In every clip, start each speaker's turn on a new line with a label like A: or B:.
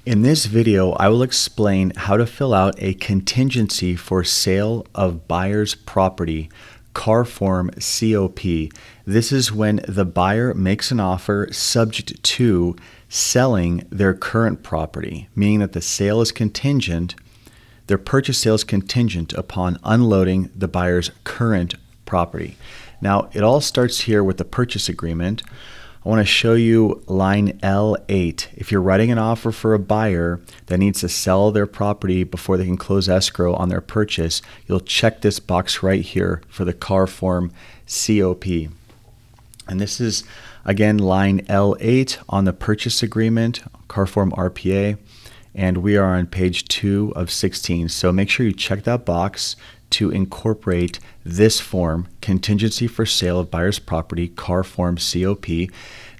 A: In this video, I will explain how to fill out a contingency for sale of buyer's property, car form COP. This is when the buyer makes an offer subject to selling their current property, meaning that the sale is contingent, their purchase sale is contingent upon unloading the buyer's current property. Now, it all starts here with the purchase agreement. I want to show you line L8. If you're writing an offer for a buyer that needs to sell their property before they can close escrow on their purchase, you'll check this box right here for the car form COP. And this is, again, line L8 on the purchase agreement, car form RPA, and we are on page 2 of 16. So make sure you check that box to incorporate this form, contingency for sale of buyer's property, car form COP.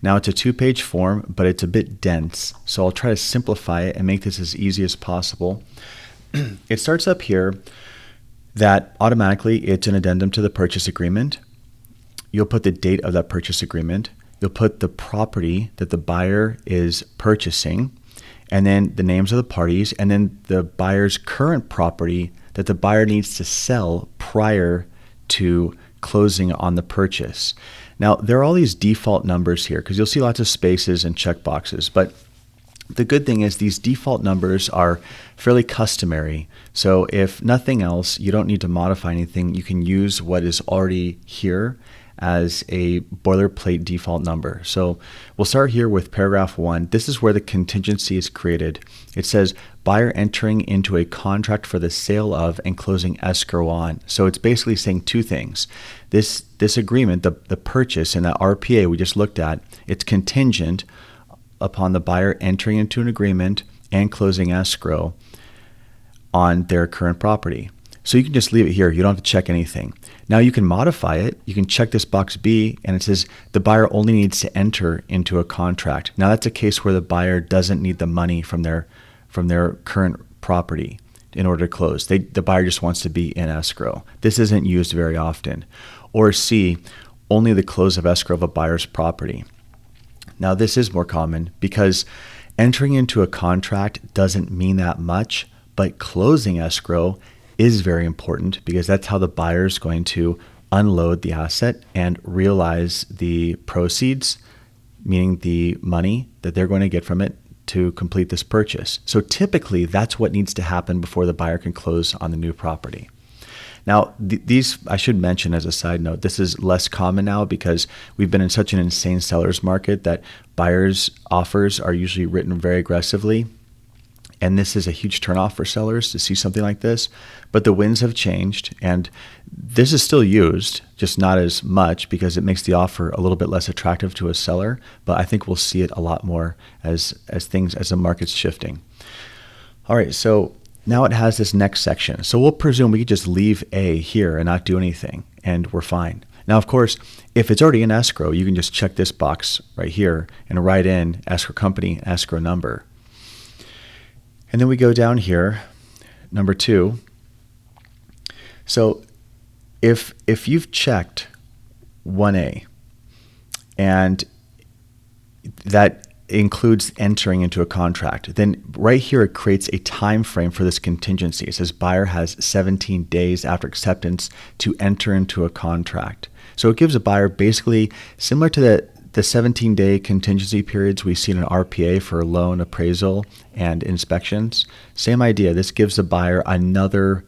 A: Now it's a 2-page form, but it's a bit dense. So I'll try to simplify it and make this as easy as possible. It starts up here that automatically it's an addendum to the purchase agreement. You'll put the date of that purchase agreement. You'll put the property that the buyer is purchasing, and then the names of the parties, and then the buyer's current property that the buyer needs to sell prior to closing on the purchase. Now, there are all these default numbers here because you'll see lots of spaces and checkboxes, but the good thing is these default numbers are fairly customary. So if nothing else, you don't need to modify anything. You can use what is already here as a boilerplate default number. So we'll start here with paragraph 1. This is where the contingency is created. It says buyer entering into a contract for the sale of and closing escrow on. So it's basically saying two things. This agreement, the purchase and the RPA we just looked at, it's contingent upon the buyer entering into an agreement and closing escrow on their current property. So you can just leave it here. You don't have to check anything. Now you can modify it. You can check this box B, and it says the buyer only needs to enter into a contract. Now that's a case where the buyer doesn't need the money from their current property in order to close. The buyer just wants to be in escrow. This isn't used very often. Or C, only the close of escrow of a buyer's property. Now this is more common because entering into a contract doesn't mean that much, but closing escrow is very important because that's how the buyer is going to unload the asset and realize the proceeds, meaning the money that they're going to get from it to complete this purchase. So typically that's what needs to happen before the buyer can close on the new property. Now, these, I should mention as a side note, this is less common now because we've been in such an insane seller's market that buyers' offers are usually written very aggressively. And this is a huge turnoff for sellers to see something like this. But the winds have changed, and this is still used, just not as much because it makes the offer a little bit less attractive to a seller. But I think we'll see it a lot more as the market's shifting. All right, so now it has this next section. So we'll presume we could just leave A here and not do anything, and we're fine. Now, of course, if it's already in escrow, you can just check this box right here and write in escrow company, escrow number. And then we go down here, number 2. So if you've checked 1A, and that includes entering into a contract, then right here it creates a time frame for this contingency. It says buyer has 17 days after acceptance to enter into a contract. So it gives a buyer basically similar to the 17-day contingency periods we see in an RPA for loan appraisal and inspections. Same idea. This gives the buyer another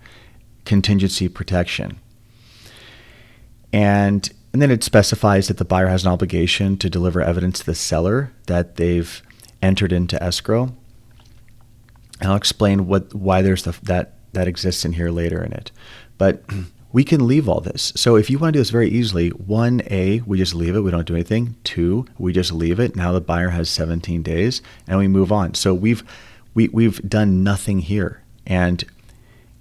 A: contingency protection. And then it specifies that the buyer has an obligation to deliver evidence to the seller that they've entered into escrow. And I'll explain why there's that exists in here later in it. But we can leave all this. So if you want to do this very easily, 1A, we just leave it. We don't do anything. 2, we just leave it. Now the buyer has 17 days, and we move on. So we've done nothing here, and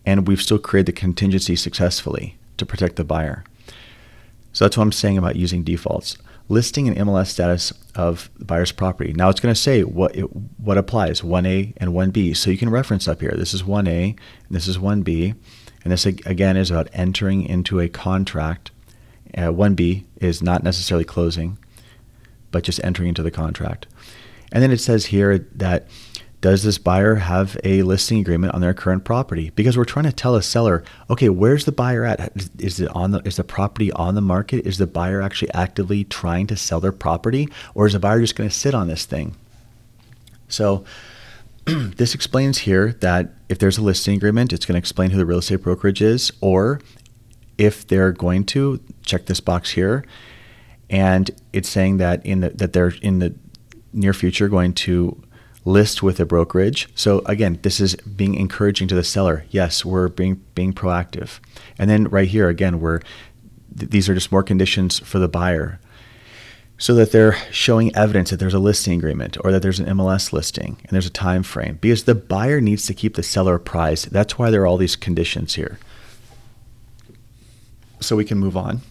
A: we've still created the contingency successfully to protect the buyer. So that's what I'm saying about using defaults. Listing and MLS status of the buyer's property. Now it's going to say what applies, 1A and 1B. So you can reference up here. This is 1A, and this is 1B. And this, again, is about entering into a contract. 1B is not necessarily closing, but just entering into the contract. And then it says here that does this buyer have a listing agreement on their current property? Because we're trying to tell a seller, okay, where's the buyer at? Is the property on the market? Is the buyer actually actively trying to sell their property, or is the buyer just going to sit on this thing? So this explains here that if there's a listing agreement, it's going to explain who the real estate brokerage is, or if they're going to check this box here, and it's saying that that they're in the near future going to list with a brokerage. So again, this is being encouraging to the seller. Yes, we're being proactive. And then right here again, these are just more conditions for the buyer, so that they're showing evidence that there's a listing agreement or that there's an MLS listing and there's a time frame, because the buyer needs to keep the seller apprised. That's why there are all these conditions here. So we can move on.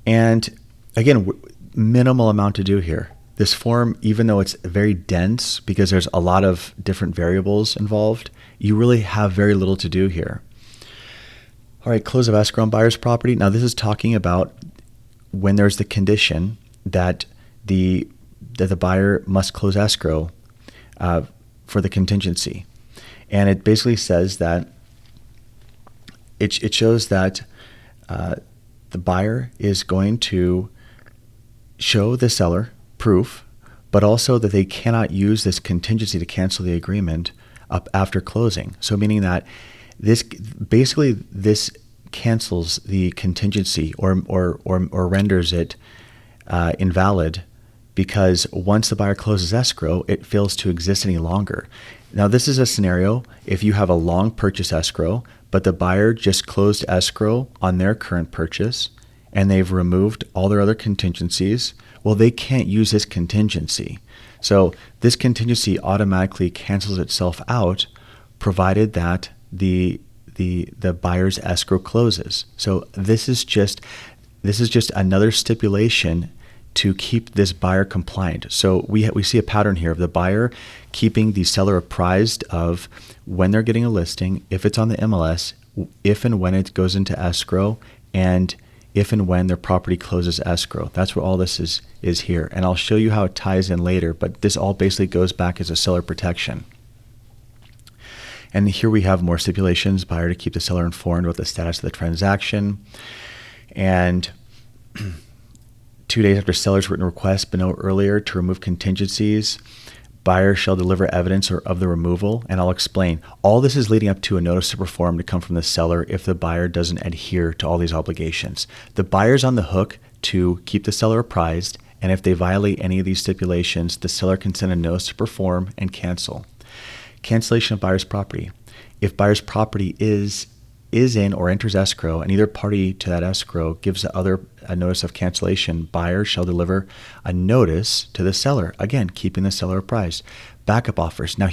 A: And again, minimal amount to do here. This form, even though it's very dense because there's a lot of different variables involved, you really have very little to do here. All right, close of escrow on buyer's property. Now this is talking about when there's the condition that the buyer must close escrow for the contingency. And it basically says that it shows that the buyer is going to show the seller proof, but also that they cannot use this contingency to cancel the agreement up after closing. So meaning that this cancels the contingency or renders it invalid, because once the buyer closes escrow, it fails to exist any longer. Now this is a scenario if you have a long purchase escrow, but the buyer just closed escrow on their current purchase and they've removed all their other contingencies. Well, they can't use this contingency. So this contingency automatically cancels itself out, provided that the buyer's escrow closes. So this is just another stipulation to keep this buyer compliant. So we see a pattern here of the buyer keeping the seller apprised of when they're getting a listing, if it's on the MLS, if and when it goes into escrow, and if and when their property closes escrow. That's what all this is here. And I'll show you how it ties in later, but this all basically goes back as a seller protection. And here we have more stipulations: buyer to keep the seller informed about the status of the transaction, and 2 days after seller's written request, but no earlier, to remove contingencies, buyer shall deliver evidence of the removal. And I'll explain. All this is leading up to a notice to perform to come from the seller if the buyer doesn't adhere to all these obligations. The buyer's on the hook to keep the seller apprised, and if they violate any of these stipulations, the seller can send a notice to perform and cancel. Cancellation of buyer's property. If buyer's property is in or enters escrow, and either party to that escrow gives the other a notice of cancellation, buyer shall deliver a notice to the seller, again keeping the seller apprised. Backup offers. Now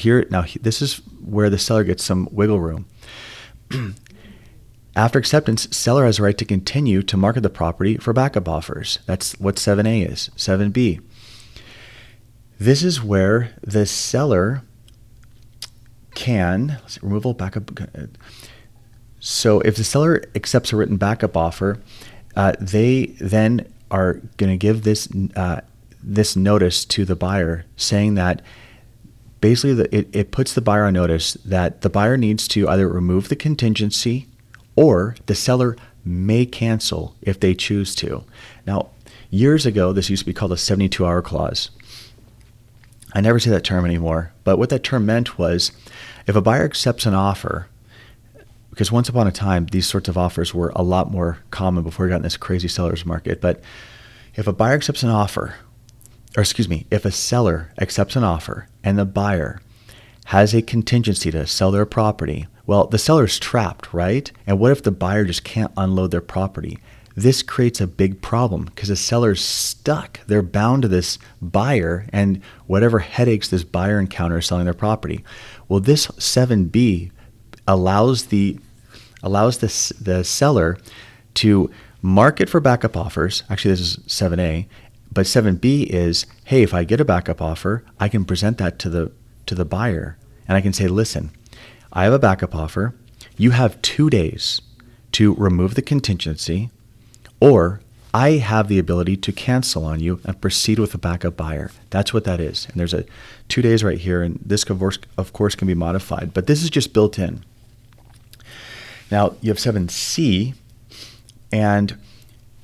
A: this is where the seller gets some wiggle room. After acceptance, seller has a right to continue to market the property for backup offers. That's what 7A is. 7B. This is where the seller can removal backup. So if the seller accepts a written backup offer, they then are going to give this notice to the buyer, saying that basically it puts the buyer on notice that the buyer needs to either remove the contingency, or the seller may cancel if they choose to. Now, years ago, this used to be called a 72-hour clause. I never say that term anymore, but what that term meant was if a buyer accepts an offer, because once upon a time, these sorts of offers were a lot more common before we got in this crazy seller's market. But if a buyer accepts an offer, if a seller accepts an offer and the buyer has a contingency to sell their property, well, the seller's trapped, right? And what if the buyer just can't unload their property? This creates a big problem because the seller's stuck. They're bound to this buyer and whatever headaches this buyer encounters selling their property. Well, this 7B allows the seller to market for backup offers. Actually, this is 7A, but 7B is, hey, if I get a backup offer, I can present that to the buyer, and I can say, listen, I have a backup offer. You have 2 days to remove the contingency, or I have the ability to cancel on you and proceed with a backup buyer. That's what that is. And there's a 2 days right here, and this of course can be modified, but this is just built in. Now you have 7C, and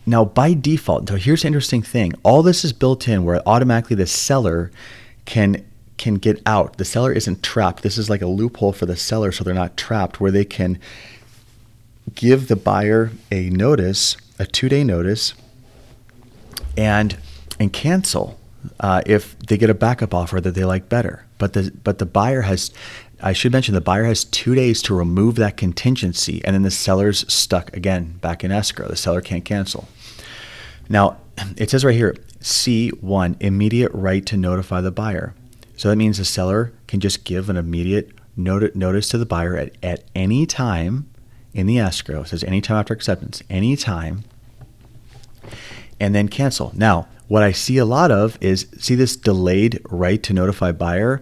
A: now by default, so here's the interesting thing. All this is built in where automatically the seller can get out. The seller isn't trapped. This is like a loophole for the seller so they're not trapped, where they can give the buyer a notice, a 2-day notice, and cancel if they get a backup offer that they like better. But the buyer has, I should mention, the buyer has 2 days to remove that contingency, and then the seller's stuck again back in escrow. The seller can't cancel. Now, it says right here, C1, immediate right to notify the buyer. So that means the seller can just give an immediate notice to the buyer at any time in the escrow. It says any time after acceptance, any time, and then cancel. Now, what I see a lot of is, see this delayed right to notify buyer?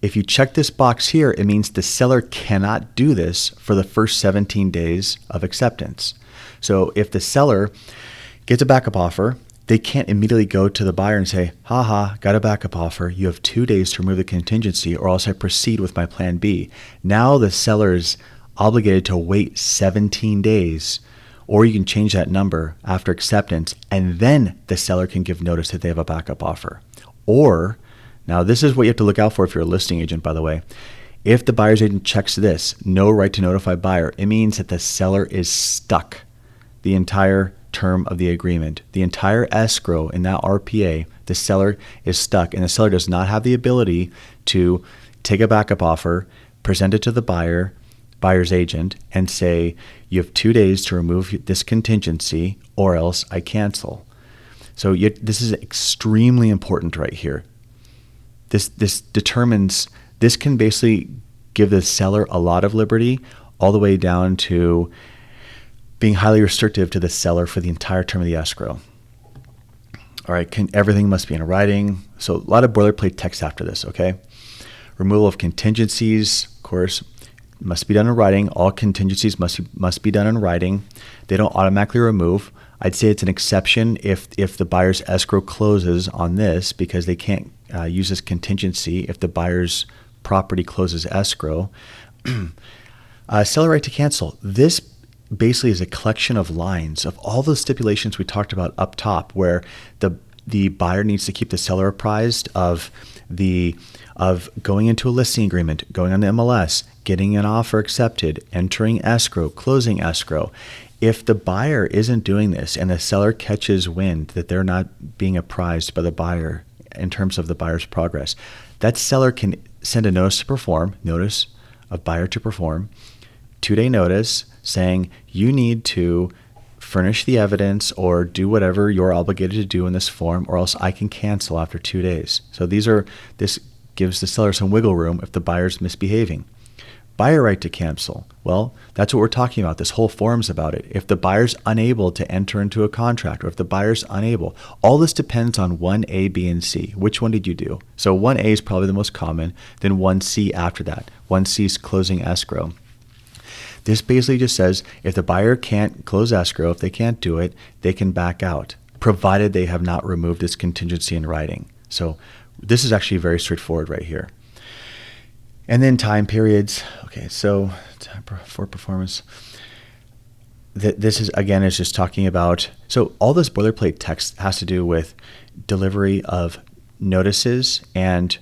A: If you check this box here, it means the seller cannot do this for the first 17 days of acceptance. So if the seller gets a backup offer, they can't immediately go to the buyer and say, haha, got a backup offer. You have 2 days to remove the contingency or else I proceed with my plan B. Now the seller's obligated to wait 17 days, or you can change that number after acceptance, and then the seller can give notice that they have a backup offer. Or, now this is what you have to look out for if you're a listing agent, by the way. If the buyer's agent checks this, no right to notify buyer, it means that the seller is stuck the entire term of the agreement. The entire escrow in that RPA, the seller is stuck, and the seller does not have the ability to take a backup offer, present it to the buyer's agent, and say, you have 2 days to remove this contingency or else I cancel. So this is extremely important right here. This determines, this can basically give the seller a lot of liberty, all the way down to being highly restrictive to the seller for the entire term of the escrow. All right, everything must be in writing. So a lot of boilerplate text after this, okay? Removal of contingencies, of course, must be done in writing. All contingencies must be done in writing. They don't automatically remove. I'd say it's an exception if the buyer's escrow closes on this, because they can't use this contingency if the buyer's property closes escrow. Seller right to cancel. This basically is a collection of lines of all those stipulations we talked about up top, where the buyer needs to keep the seller apprised of going into a listing agreement, going on the MLS, getting an offer accepted, entering escrow, closing escrow. If the buyer isn't doing this and the seller catches wind that they're not being apprised by the buyer in terms of the buyer's progress, that seller can send a notice of buyer to perform, 2-day notice saying you need to furnish the evidence or do whatever you're obligated to do in this form, or else I can cancel after 2 days. So this gives the seller some wiggle room if the buyer's misbehaving. Buyer right to cancel. Well, that's what we're talking about. This whole forum's about it. If the buyer's unable to enter into a contract, or if the buyer's unable, all this depends on 1A, B, and C. Which one did you do? So 1A is probably the most common, then 1C after that. 1C is closing escrow. This basically just says if the buyer can't close escrow, if they can't do it, they can back out, provided they have not removed this contingency in writing. So this is actually very straightforward right here. And then time periods. Okay, so time for performance. This is, again, is just talking about, so all this boilerplate text has to do with delivery of notices and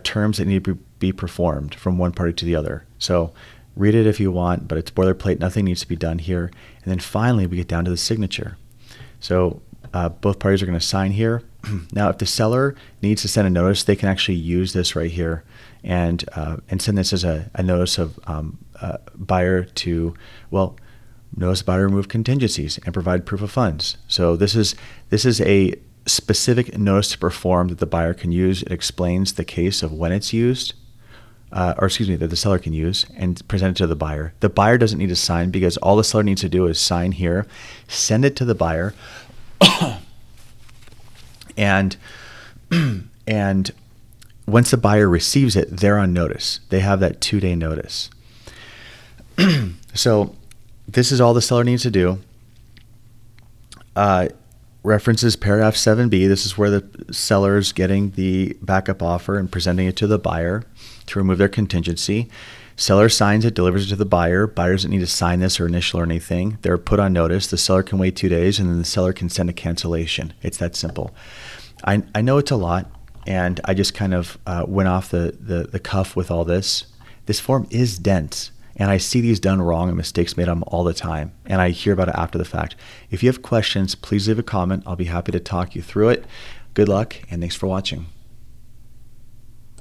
A: terms that need to be performed from one party to the other. So read it if you want, but it's boilerplate. Nothing needs to be done here. And then finally, we get down to the signature. So both parties are going to sign here. Now, if the seller needs to send a notice, they can actually use this right here and send this as a notice of buyer to, notice buyer to remove contingencies and provide proof of funds. So this is a specific notice to perform that the buyer can use. It explains the case of when it's used, that the seller can use and present it to the buyer. The buyer doesn't need to sign, because all the seller needs to do is sign here, send it to the buyer, and once the buyer receives it, they're on notice. They have that 2-day notice. So this is all the seller needs to do. references paragraph 7b. This is where the seller is getting the backup offer and presenting it to the buyer to remove their contingency. Seller signs it, delivers it to the buyer. Buyer doesn't need to sign this or initial or anything. They're put on notice. The seller can wait 2 days, and then the seller can send a cancellation. It's that simple. I know it's a lot, and I just kind of went off the cuff with all this. This form is dense, and I see these done wrong and mistakes made on them all the time, and I hear about it after the fact. If you have questions, please leave a comment. I'll be happy to talk you through it. Good luck, and thanks for watching.